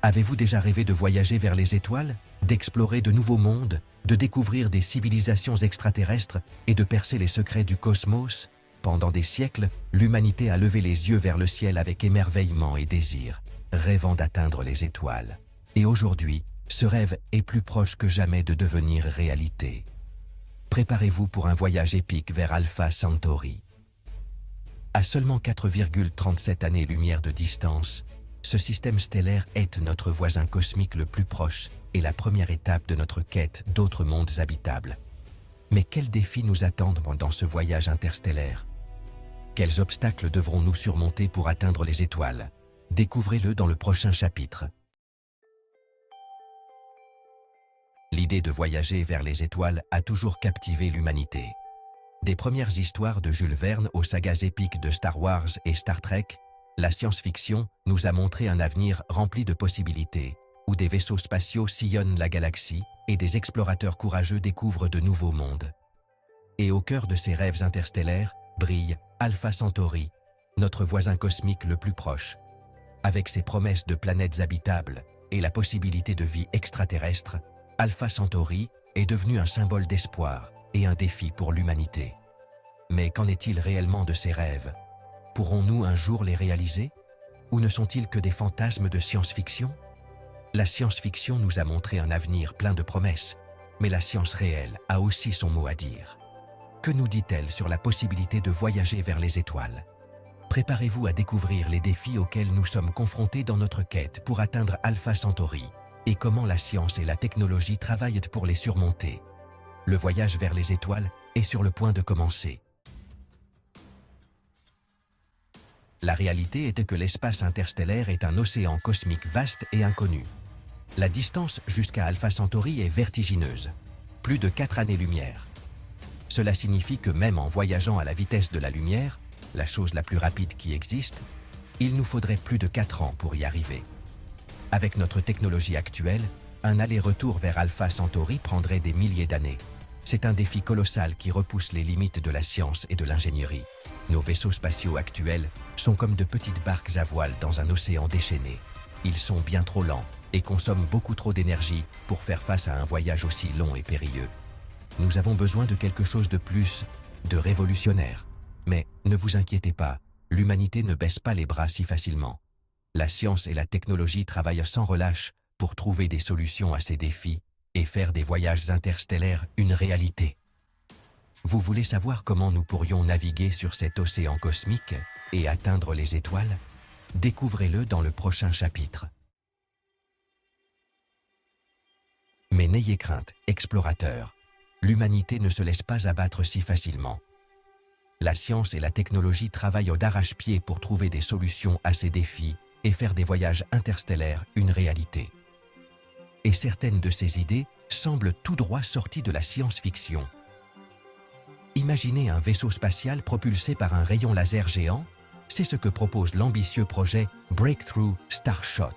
Avez-vous déjà rêvé de voyager vers les étoiles, d'explorer de nouveaux mondes, de découvrir des civilisations extraterrestres et de percer les secrets du cosmos? Pendant des siècles, l'humanité a levé les yeux vers le ciel avec émerveillement et désir, rêvant d'atteindre les étoiles. Et aujourd'hui, ce rêve est plus proche que jamais de devenir réalité. Préparez-vous pour un voyage épique vers Alpha Centauri. À seulement 4,37 années-lumière de distance, ce système stellaire est notre voisin cosmique le plus proche et la première étape de notre quête d'autres mondes habitables. Mais quels défis nous attendent dans ce voyage interstellaire? Quels obstacles devrons-nous surmonter pour atteindre les étoiles? Découvrez-le dans le prochain chapitre. L'idée de voyager vers les étoiles a toujours captivé l'humanité. Des premières histoires de Jules Verne aux sagas épiques de Star Wars et Star Trek, la science-fiction nous a montré un avenir rempli de possibilités, où des vaisseaux spatiaux sillonnent la galaxie et des explorateurs courageux découvrent de nouveaux mondes. Et au cœur de ces rêves interstellaires brille Alpha Centauri, notre voisin cosmique le plus proche. Avec ses promesses de planètes habitables et la possibilité de vie extraterrestre, Alpha Centauri est devenu un symbole d'espoir et un défi pour l'humanité. Mais qu'en est-il réellement de ces rêves? Pourrons-nous un jour les réaliser? Ou ne sont-ils que des fantasmes de science-fiction? La science-fiction nous a montré un avenir plein de promesses, mais la science réelle a aussi son mot à dire. Que nous dit-elle sur la possibilité de voyager vers les étoiles? Préparez-vous à découvrir les défis auxquels nous sommes confrontés dans notre quête pour atteindre Alpha Centauri et comment la science et la technologie travaillent pour les surmonter. Le voyage vers les étoiles est sur le point de commencer. La réalité est que l'espace interstellaire est un océan cosmique vaste et inconnu. La distance jusqu'à Alpha Centauri est vertigineuse, plus de 4 années-lumière. Cela signifie que même en voyageant à la vitesse de la lumière, la chose la plus rapide qui existe, il nous faudrait plus de 4 ans pour y arriver. Avec notre technologie actuelle, un aller-retour vers Alpha Centauri prendrait des milliers d'années. C'est un défi colossal qui repousse les limites de la science et de l'ingénierie. Nos vaisseaux spatiaux actuels sont comme de petites barques à voile dans un océan déchaîné. Ils sont bien trop lents et consomment beaucoup trop d'énergie pour faire face à un voyage aussi long et périlleux. Nous avons besoin de quelque chose de plus, de révolutionnaire. Mais ne vous inquiétez pas, l'humanité ne baisse pas les bras si facilement. La science et la technologie travaillent sans relâche pour trouver des solutions à ces défis et faire des voyages interstellaires une réalité. Vous voulez savoir comment nous pourrions naviguer sur cet océan cosmique et atteindre les étoiles? Découvrez-le dans le prochain chapitre. Mais n'ayez crainte, explorateurs. L'humanité ne se laisse pas abattre si facilement. La science et la technologie travaillent d'arrache-pied pour trouver des solutions à ces défis et faire des voyages interstellaires une réalité. Et certaines de ces idées semblent tout droit sorties de la science-fiction. Imaginez un vaisseau spatial propulsé par un rayon laser géant, c'est ce que propose l'ambitieux projet Breakthrough Starshot.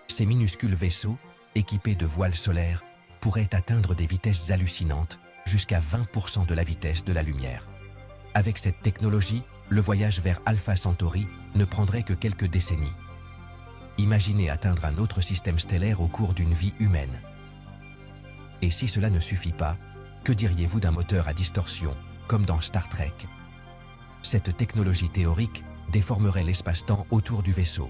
Ces minuscules vaisseaux, équipés de voiles solaires, pourraient atteindre des vitesses hallucinantes, jusqu'à 20% de la vitesse de la lumière. Avec cette technologie, le voyage vers Alpha Centauri ne prendrait que quelques décennies. Imaginez atteindre un autre système stellaire au cours d'une vie humaine. Et si cela ne suffit pas, que diriez-vous d'un moteur à distorsion, comme dans Star Trek? Cette technologie théorique déformerait l'espace-temps autour du vaisseau,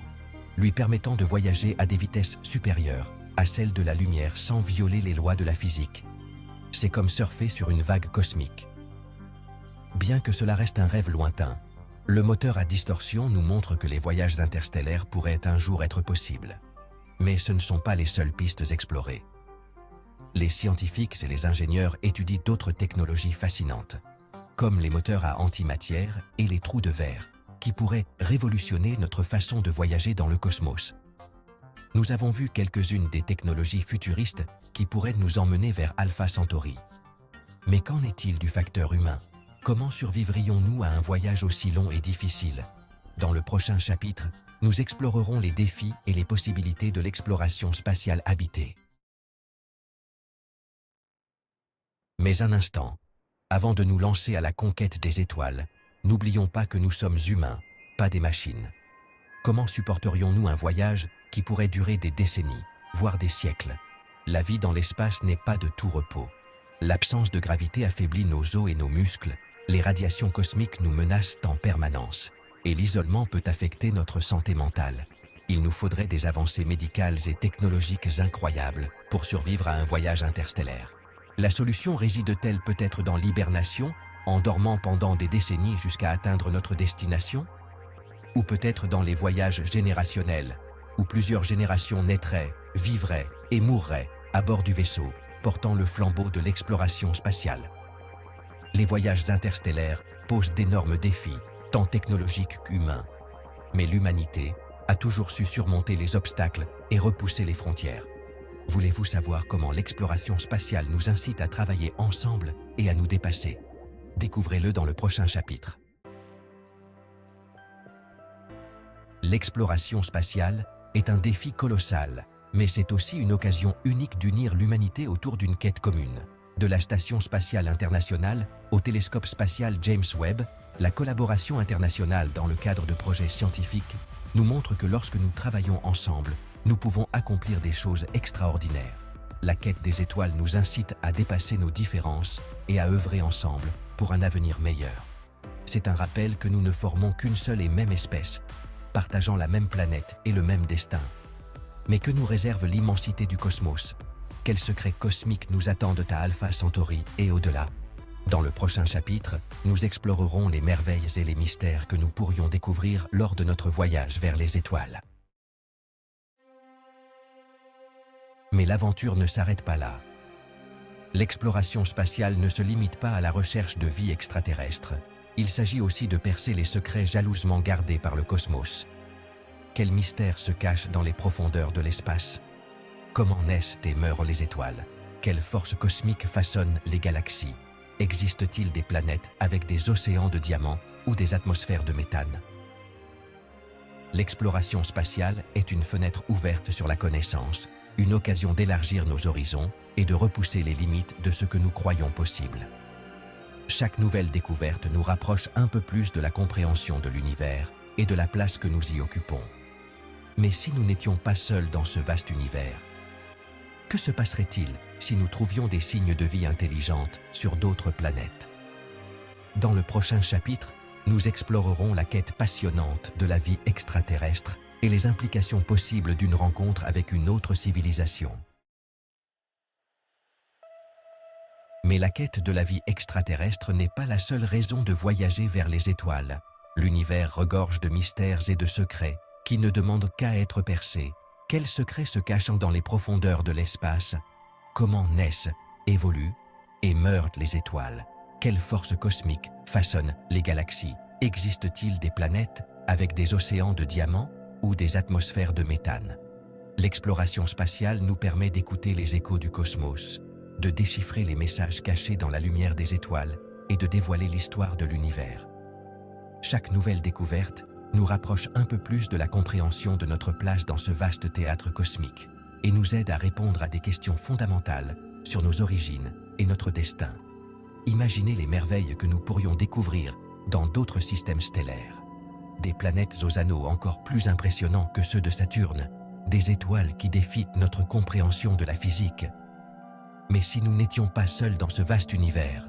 lui permettant de voyager à des vitesses supérieures à celles de la lumière sans violer les lois de la physique. C'est comme surfer sur une vague cosmique. Bien que cela reste un rêve lointain, le moteur à distorsion nous montre que les voyages interstellaires pourraient un jour être possibles. Mais ce ne sont pas les seules pistes explorées. Les scientifiques et les ingénieurs étudient d'autres technologies fascinantes, comme les moteurs à antimatière et les trous de verre, qui pourraient révolutionner notre façon de voyager dans le cosmos. Nous avons vu quelques-unes des technologies futuristes qui pourraient nous emmener vers Alpha Centauri. Mais qu'en est-il du facteur humain? Comment survivrions-nous à un voyage aussi long et difficile? Dans le prochain chapitre, nous explorerons les défis et les possibilités de l'exploration spatiale habitée. Mais un instant, avant de nous lancer à la conquête des étoiles, n'oublions pas que nous sommes humains, pas des machines. Comment supporterions-nous un voyage qui pourrait durer des décennies, voire des siècles? La vie dans l'espace n'est pas de tout repos. L'absence de gravité affaiblit nos os et nos muscles, les radiations cosmiques nous menacent en permanence, et l'isolement peut affecter notre santé mentale. Il nous faudrait des avancées médicales et technologiques incroyables pour survivre à un voyage interstellaire. La solution réside-t-elle peut-être dans l'hibernation, en dormant pendant des décennies jusqu'à atteindre notre destination? Ou peut-être dans les voyages générationnels, où plusieurs générations naîtraient, vivraient et mourraient à bord du vaisseau, portant le flambeau de l'exploration spatiale. Les voyages interstellaires posent d'énormes défis, tant technologiques qu'humains. Mais l'humanité a toujours su surmonter les obstacles et repousser les frontières. Voulez-vous savoir comment l'exploration spatiale nous incite à travailler ensemble et à nous dépasser? Découvrez-le dans le prochain chapitre. L'exploration spatiale est un défi colossal, mais c'est aussi une occasion unique d'unir l'humanité autour d'une quête commune. De la Station spatiale internationale au télescope spatial James Webb, la collaboration internationale dans le cadre de projets scientifiques nous montre que lorsque nous travaillons ensemble, nous pouvons accomplir des choses extraordinaires. La quête des étoiles nous incite à dépasser nos différences et à œuvrer ensemble pour un avenir meilleur. C'est un rappel que nous ne formons qu'une seule et même espèce, partageant la même planète et le même destin. Mais que nous réserve l'immensité du cosmos? Quels secrets cosmiques nous attendent à Alpha Centauri et au-delà? Dans le prochain chapitre, nous explorerons les merveilles et les mystères que nous pourrions découvrir lors de notre voyage vers les étoiles. Mais l'aventure ne s'arrête pas là. L'exploration spatiale ne se limite pas à la recherche de vie extraterrestre. Il s'agit aussi de percer les secrets jalousement gardés par le cosmos. Quels mystères se cachent dans les profondeurs de l'espace? Comment naissent et meurent les étoiles? Quelles forces cosmiques façonnent les galaxies? Existe-t-il des planètes avec des océans de diamants ou des atmosphères de méthane? L'exploration spatiale est une fenêtre ouverte sur la connaissance, une occasion d'élargir nos horizons et de repousser les limites de ce que nous croyons possible. Chaque nouvelle découverte nous rapproche un peu plus de la compréhension de l'univers et de la place que nous y occupons. Mais si nous n'étions pas seuls dans ce vaste univers, que se passerait-il si nous trouvions des signes de vie intelligente sur d'autres planètes? Dans le prochain chapitre, nous explorerons la quête passionnante de la vie extraterrestre et les implications possibles d'une rencontre avec une autre civilisation. Mais la quête de la vie extraterrestre n'est pas la seule raison de voyager vers les étoiles. L'univers regorge de mystères et de secrets qui ne demandent qu'à être percés. Quels secrets se cachent dans les profondeurs de l'espace? Comment naissent, évoluent et meurent les étoiles? Quelles forces cosmiques façonnent les galaxies? Existe-t-il des planètes avec des océans de diamants ou des atmosphères de méthane? L'exploration spatiale nous permet d'écouter les échos du cosmos, de déchiffrer les messages cachés dans la lumière des étoiles et de dévoiler l'histoire de l'univers. Chaque nouvelle découverte nous rapproche un peu plus de la compréhension de notre place dans ce vaste théâtre cosmique et nous aide à répondre à des questions fondamentales sur nos origines et notre destin. Imaginez les merveilles que nous pourrions découvrir dans d'autres systèmes stellaires. Des planètes aux anneaux encore plus impressionnants que ceux de Saturne, des étoiles qui défient notre compréhension de la physique. Mais si nous n'étions pas seuls dans ce vaste univers,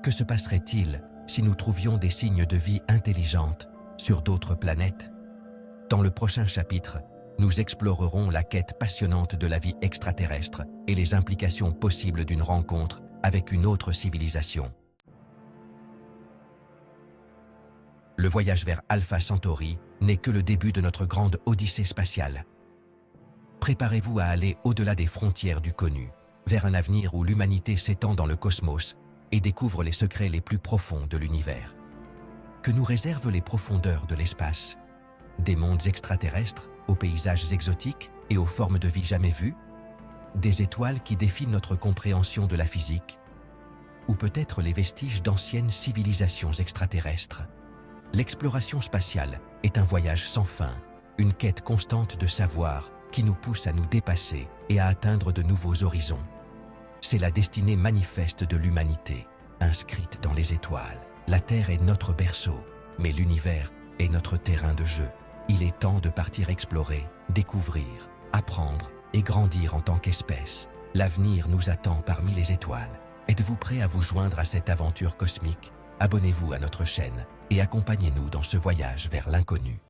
que se passerait-il si nous trouvions des signes de vie intelligente sur d'autres planètes? Dans le prochain chapitre, nous explorerons la quête passionnante de la vie extraterrestre et les implications possibles d'une rencontre avec une autre civilisation. Le voyage vers Alpha Centauri n'est que le début de notre grande odyssée spatiale. Préparez-vous à aller au-delà des frontières du connu, vers un avenir où l'humanité s'étend dans le cosmos et découvre les secrets les plus profonds de l'univers. Que nous réservent les profondeurs de l'espace? Des mondes extraterrestres, aux paysages exotiques et aux formes de vie jamais vues? Des étoiles qui défient notre compréhension de la physique? Ou peut-être les vestiges d'anciennes civilisations extraterrestres? L'exploration spatiale est un voyage sans fin, une quête constante de savoir qui nous pousse à nous dépasser et à atteindre de nouveaux horizons. C'est la destinée manifeste de l'humanité, inscrite dans les étoiles. La Terre est notre berceau, mais l'univers est notre terrain de jeu. Il est temps de partir explorer, découvrir, apprendre et grandir en tant qu'espèce. L'avenir nous attend parmi les étoiles. Êtes-vous prêt à vous joindre à cette aventure cosmique? Abonnez-vous à notre chaîne et accompagnez-nous dans ce voyage vers l'inconnu.